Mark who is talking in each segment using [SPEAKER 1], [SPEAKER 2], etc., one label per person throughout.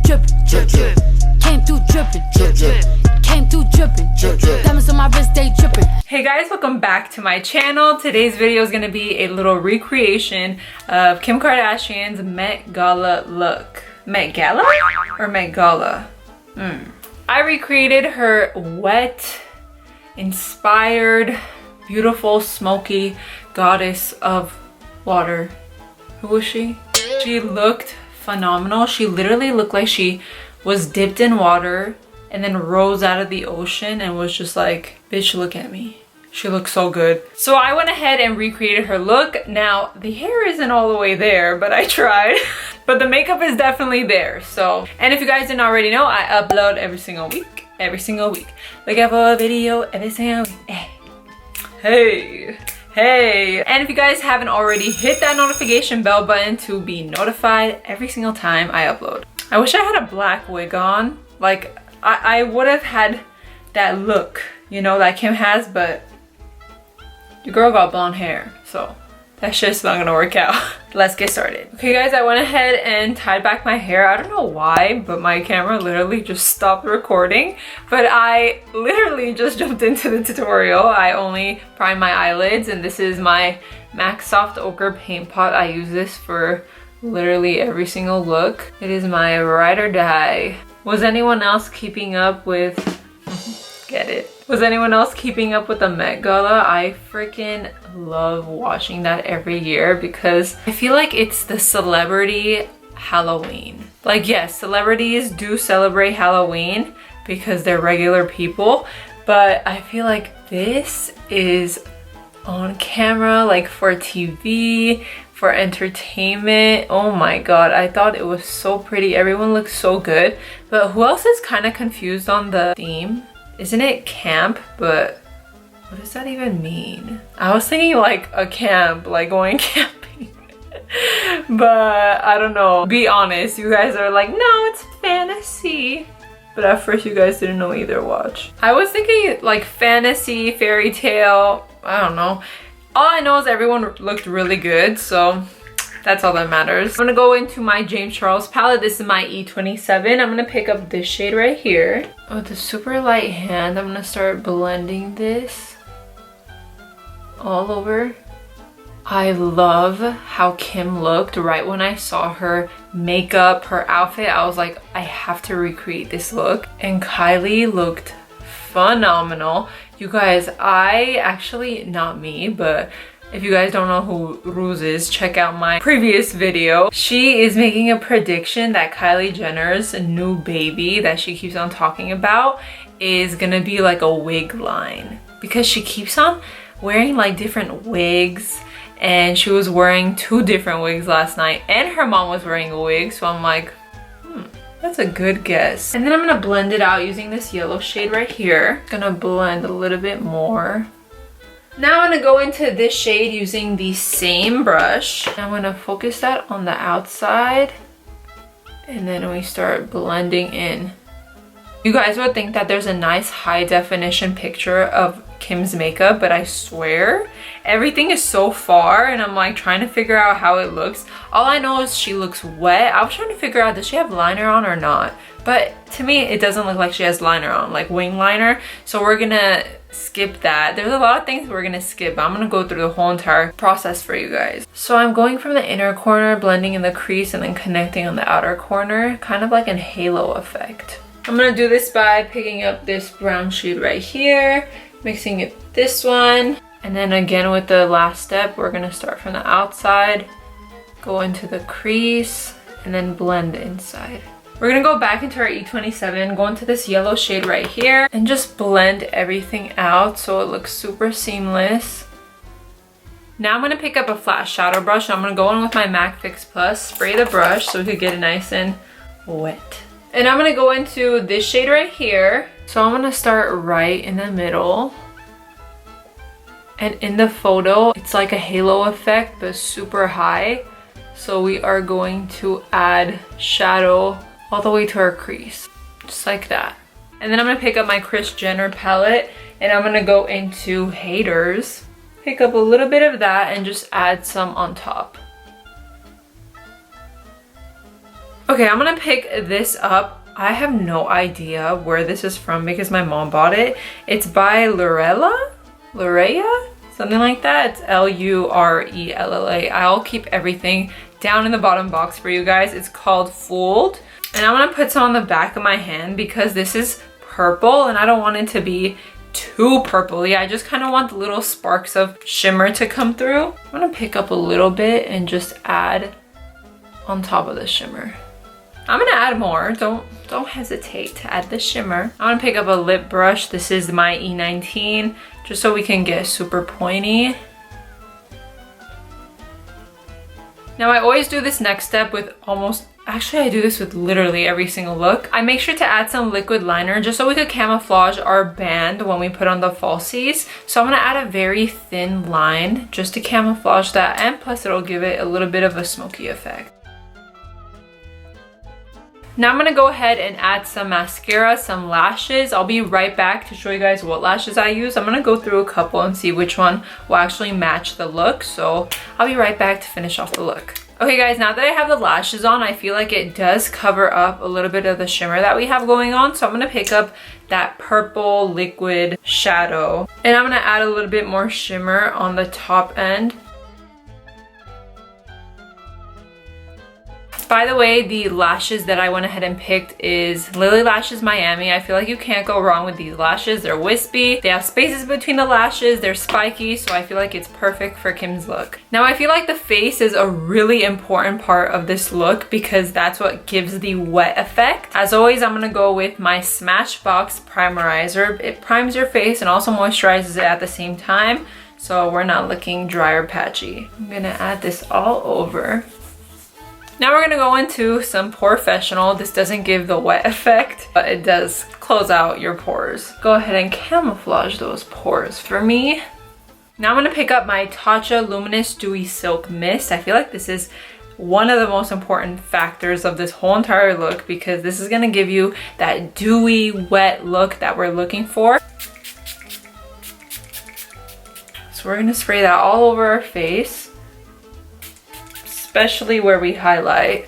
[SPEAKER 1] drippin', drip, drip. Came through drippin', drip, drip. Came through drippin', drip, drip. Diamonds on my wrist, they drippin'.
[SPEAKER 2] Hey guys, welcome back to my channel. Today's video is gonna be a little recreation of Kim Kardashian's Met Gala look. Met Gala or Met Gala? I recreated her wet, inspired, beautiful, smoky goddess of water. Who was she? She looked phenomenal. She literally looked like she was dipped in water and then rose out of the ocean and was just like, bitch, look at me. She looks so good. So I went ahead and recreated her look. Now, the hair isn't all the way there, but I tried. But the makeup is definitely there, so. And if you guys didn't already know, I upload every single week. Every single week. Look out for a video every single week. Hey. Hey. And if you guys haven't already, hit that notification bell button to be notified every single time I upload. I wish I had a black wig on. Like, I would have had that look, you know, that Kim has, but your girl got blonde hair, so that shit's not gonna work out. Let's get started. Okay guys, I went ahead and tied back my hair. I don't know why, but my camera literally just stopped recording. But I literally just jumped into the tutorial. I only primed my eyelids, and this is my MAC Soft Ochre paint pot. I use this for literally every single look. It is my ride or die. Was anyone else keeping up with... Get it? Was anyone else keeping up with the Met Gala? I freaking love watching that every year because I feel like it's the celebrity Halloween. Like, yes, celebrities do celebrate Halloween because they're regular people, but I feel like this is on camera, like for TV, for entertainment. Oh my god, I thought it was so pretty. Everyone looks so good. But who else is kind of confused on the theme? Isn't it camp? But what does that even mean? I was thinking like a camp, like going camping. But I don't know. Be honest, you guys are like, no, it's fantasy. But at first you guys didn't know either, watch. I was thinking like fantasy, fairy tale, I don't know. All I know is everyone looked really good, so that's all that matters. I'm gonna go into my James Charles palette. This is my E27. I'm gonna pick up this shade right here. With a super light hand, I'm gonna start blending this all over. I love how Kim looked right when I saw her makeup, her outfit. I was like, I have to recreate this look. And Kylie looked phenomenal. You guys, I actually, not me, but if you guys don't know who Rose is, check out my previous video. She is making a prediction that Kylie Jenner's new baby that she keeps on talking about is gonna be like a wig line. Because she keeps on wearing like different wigs, and she was wearing 2 different wigs last night, and her mom was wearing a wig, so I'm like, that's a good guess. And then I'm gonna blend it out using this yellow shade right here. Gonna blend a little bit more. Now I'm gonna go into this shade using the same brush. I'm gonna focus that on the outside, and then we start blending in. You guys would think that there's a nice high definition picture of Kim's makeup, but I swear everything is so far, and I'm like trying to figure out how it looks. All I know is she looks wet. I was trying to figure out, does she have liner on or not? But to me, it doesn't look like she has liner on, like wing liner. So we're gonna skip that. There's a lot of things we're gonna skip. I'm gonna go through the whole entire process for you guys. So I'm going from the inner corner, blending in the crease, and then connecting on the outer corner, kind of like a halo effect. I'm gonna do this by picking up this brown shade right here, mixing it with this one, and then again with the last step, we're gonna start from the outside, go into the crease, and then blend the inside. We're gonna go back into our E27, go into this yellow shade right here, and just blend everything out so it looks super seamless. Now I'm gonna pick up a flat shadow brush, and I'm gonna go in with my MAC Fix Plus, spray the brush so we could get it nice and wet. And I'm gonna go into this shade right here. So I'm gonna start right in the middle. And in the photo, it's like a halo effect, but super high. So we are going to add shadow all the way to our crease, just like that. And then I'm gonna pick up my Kris Jenner palette, and I'm gonna go into Haters, pick up a little bit of that and just add some on top. Okay, I'm gonna pick this up. I have no idea where this is from because my mom bought it. It's by Lurelle? Something like that. It's Lurella. I'll keep everything down in the bottom box for you guys. It's called Fooled. And I'm gonna put some on the back of my hand because this is purple and I don't want it to be too purpley. I just kind of want the little sparks of shimmer to come through. I'm gonna pick up a little bit and just add on top of the shimmer. I'm gonna add more. Don't hesitate to add the shimmer. I'm gonna pick up a lip brush. This is my E19, just so we can get super pointy. Now I always do this next step with actually I do this with literally every single look. I make sure to add some liquid liner just so we could camouflage our band when we put on the falsies. So I'm gonna add a very thin line just to camouflage that, and plus it'll give it a little bit of a smoky effect. Now I'm gonna go ahead and add some mascara, some lashes. I'll be right back to show you guys what lashes I use. I'm gonna go through a couple and see which one will actually match the look. So I'll be right back to finish off the look. Okay guys, now that I have the lashes on, I feel like it does cover up a little bit of the shimmer that we have going on. So I'm gonna pick up that purple liquid shadow and I'm gonna add a little bit more shimmer on the top end. By the way, the lashes that I went ahead and picked is Lily Lashes Miami. I feel like you can't go wrong with these lashes. They're wispy, they have spaces between the lashes, they're spiky, so I feel like it's perfect for Kim's look. Now I feel like the face is a really important part of this look because that's what gives the wet effect. As always, I'm gonna go with my Smashbox Primerizer. It primes your face and also moisturizes it at the same time, so we're not looking dry or patchy. I'm gonna add this all over. Now we're gonna go into some POREfessional. This doesn't give the wet effect, but it does close out your pores. Go ahead and camouflage those pores for me. Now I'm gonna pick up my Tatcha Luminous Dewy Silk Mist. I feel like this is one of the most important factors of this whole entire look because this is gonna give you that dewy, wet look that we're looking for. So we're gonna spray that all over our face, especially where we highlight.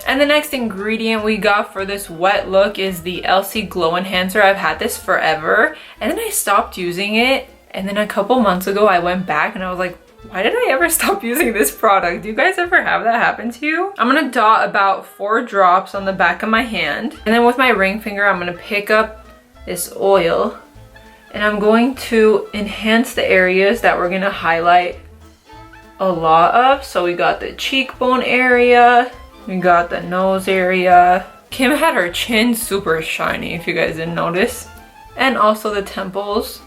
[SPEAKER 2] And the next ingredient we got for this wet look is the Elcie Glow Enhancer. I've had this forever and then I stopped using it, and then a couple months ago I went back and I was like, why did I ever stop using this product? Do you guys ever have that happen to you? I'm gonna dot about 4 drops on the back of my hand, and then with my ring finger I'm gonna pick up this oil and I'm going to enhance the areas that we're gonna highlight a lot of. So we got the cheekbone area, we got the nose area. Kim had her chin super shiny if you guys didn't notice, and also the temples.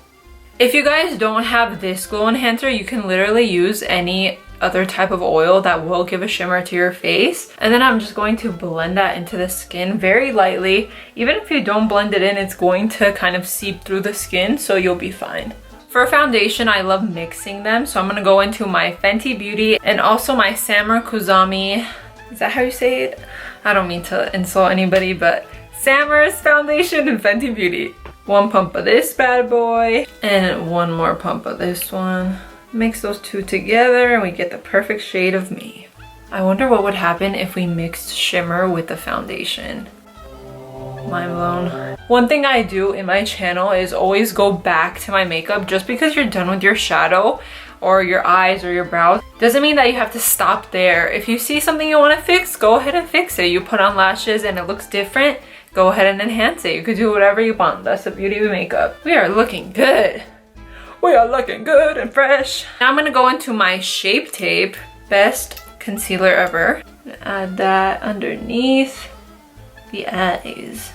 [SPEAKER 2] If you guys don't have this glow enhancer, you can literally use any other type of oil that will give a shimmer to your face. And then I'm just going to blend that into the skin very lightly. Even if you don't blend it in, it's going to kind of seep through the skin, so you'll be fine. For foundation, I love mixing them, so I'm gonna go into my Fenty Beauty and also my Khouzami. Is that how you say it? I don't mean to insult anybody, but Sammer's foundation and Fenty Beauty. 1 pump of this bad boy and 1 more pump of this one. Mix those two together and we get the perfect shade of me. I wonder what would happen if we mixed shimmer with the foundation. Mind blown. One thing I do in my channel is always go back to my makeup. Just because you're done with your shadow or your eyes or your brows doesn't mean that you have to stop there. If you see something you want to fix, go ahead and fix it. You put on lashes and it looks different, go ahead and enhance it. You could do whatever you want. That's the beauty of makeup. We are looking good. We are looking good and fresh. Now I'm gonna go into my Shape Tape, best concealer ever. Add that underneath the eyes.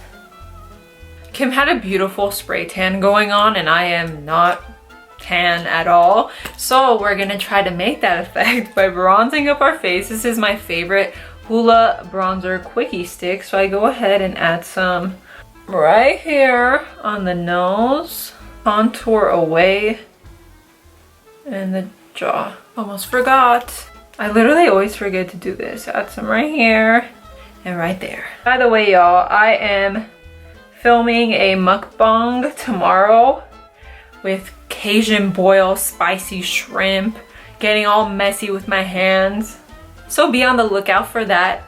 [SPEAKER 2] Kim had a beautiful spray tan going on and I am not tan at all. So we're gonna try to make that effect by bronzing up our face. This is my favorite Hoola bronzer Quickie stick. So I go ahead and add some right here on the nose, contour away, and the jaw. Almost forgot. I literally always forget to do this. Add some right here and right there. By the way, y'all, I am filming a mukbang tomorrow with Cajun boil spicy shrimp, getting all messy with my hands. So be on the lookout for that.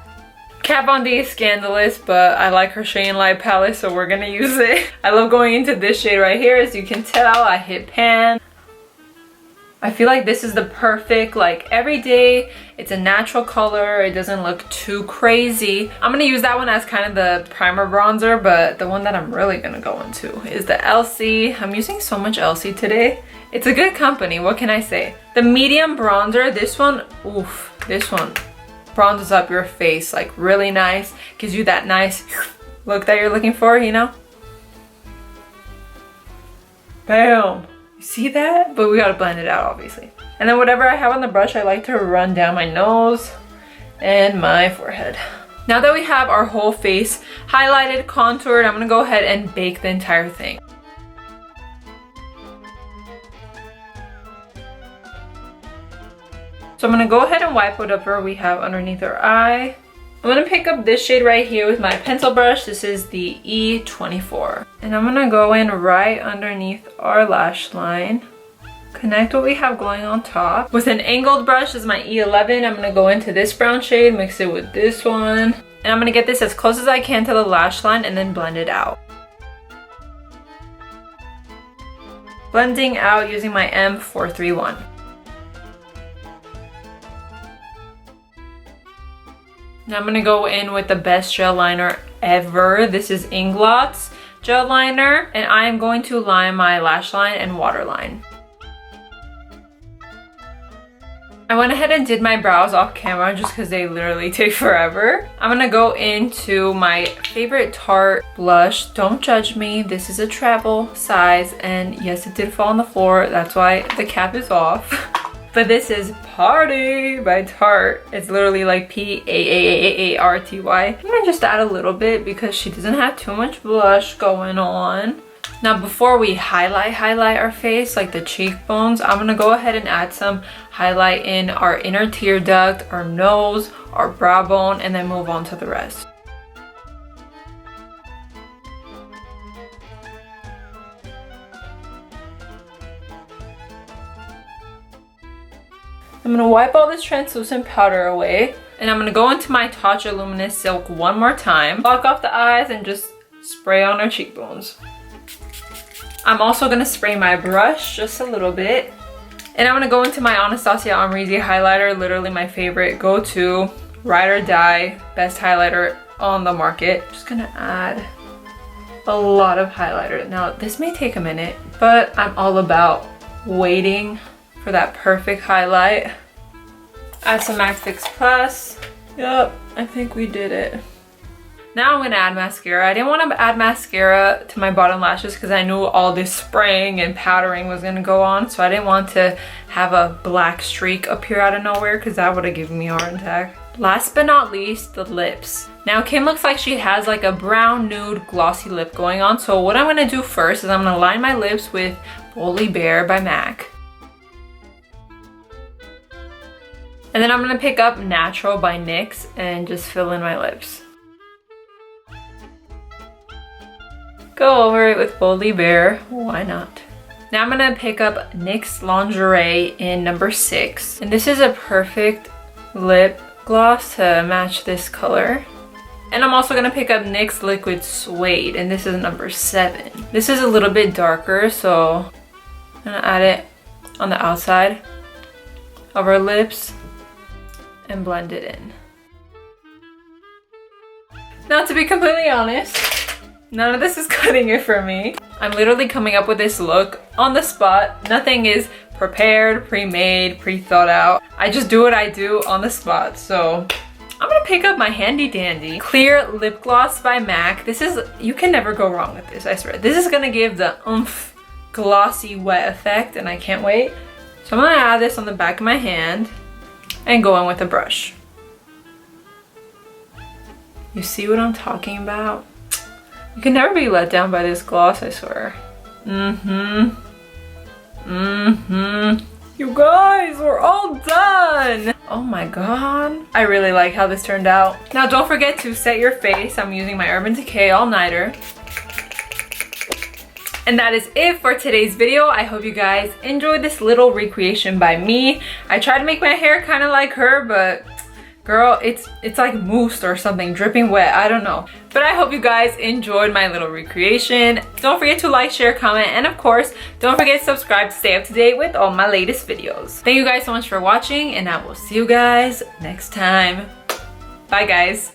[SPEAKER 2] Kat Von D is scandalous, but I like her Shade and Light palette, so we're gonna use it. I love going into this shade right here. As you can tell, I hit pan. I feel like this is the perfect, like, everyday. It's a natural color. It doesn't look too crazy. I'm gonna use that one as kind of the primer bronzer, but the one that I'm really gonna go into is the Elcie. I'm using so much Elcie today. It's a good company, what can I say? The medium bronzer, this one, oof, this one bronzes up your face like really nice. Gives you that nice look that you're looking for, you know? Bam! You see that? But we gotta blend it out, obviously. And then whatever I have on the brush, I like to run down my nose and my forehead. Now that we have our whole face highlighted, contoured, I'm gonna go ahead and bake the entire thing. So I'm gonna go ahead and wipe whatever we have underneath our eye. I'm gonna pick up this shade right here with my pencil brush. This is the E24. And I'm gonna go in right underneath our lash line. Connect what we have going on top. With an angled brush, this is my E11. I'm gonna go into this brown shade, mix it with this one. And I'm gonna get this as close as I can to the lash line and then blend it out. Blending out using my M431. Now I'm gonna go in with the best gel liner ever. This is Inglot's gel liner, and I am going to line my lash line and waterline. I went ahead and did my brows off camera just because they literally take forever. I'm gonna go into my favorite Tarte blush. Don't judge me, this is a travel size, and yes, it did fall on the floor. That's why the cap is off. But this is Paaarty by Tarte. It's literally like P-A-A-A-A-R-T-Y. I'm gonna just add a little bit because she doesn't have too much blush going on. Now before we highlight our face, like the cheekbones, I'm gonna go ahead and add some highlight in our inner tear duct, our nose, our brow bone, and then move on to the rest. I'm gonna wipe all this translucent powder away, and I'm gonna go into my Tatcha Luminous Silk one more time. Block off the eyes and just spray on our cheekbones. I'm also gonna spray my brush just a little bit. And I'm gonna go into my Anastasia Amrezy highlighter, literally my favorite go-to, ride or die, best highlighter on the market. Just gonna add a lot of highlighter. Now this may take a minute, but I'm all about waiting for that perfect highlight. Add some MAC Fix Plus. Yep, I think we did it. Now I'm gonna add mascara. I didn't want to add mascara to my bottom lashes because I knew all this spraying and powdering was gonna go on, so I didn't want to have a black streak appear out of nowhere because that would have given me a heart attack. Last but not least, the lips. Now Kim looks like she has like a brown nude glossy lip going on, so what I'm gonna do first is I'm gonna line my lips with Boldly Bare by MAC. And then I'm gonna pick up Natural by NYX and just fill in my lips. Go over it with Boldly Bare, why not? Now I'm gonna pick up NYX Lingerie in number 6. And this is a perfect lip gloss to match this color. And I'm also gonna pick up NYX Liquid Suede, and this is number 7. This is a little bit darker, so I'm gonna add it on the outside of our lips and blend it in. Now to be completely honest, none of this is cutting it for me. I'm literally coming up with this look on the spot. Nothing is prepared, pre-made, pre-thought out. I just do what I do on the spot. So I'm gonna pick up my handy dandy clear lip gloss by MAC. This is, you can never go wrong with this, I swear. This is gonna give the oomph, glossy, wet effect, and I can't wait. So I'm gonna add this on the back of my hand and go in with a brush. You see what I'm talking about? You can never be let down by this gloss, I swear. You guys, we're all done! Oh my god. I really like how this turned out. Now don't forget to set your face. I'm using my Urban Decay All-Nighter. And that is it for today's video. I hope you guys enjoyed this little recreation by me. I tried to make my hair kind of like her, but Girl, it's like moussed or something, dripping wet, I don't know. But I hope you guys enjoyed my little recreation. Don't forget to like, share, comment, and of course, don't forget to subscribe to stay up to date with all my latest videos. Thank you guys so much for watching, and I will see you guys next time. Bye guys.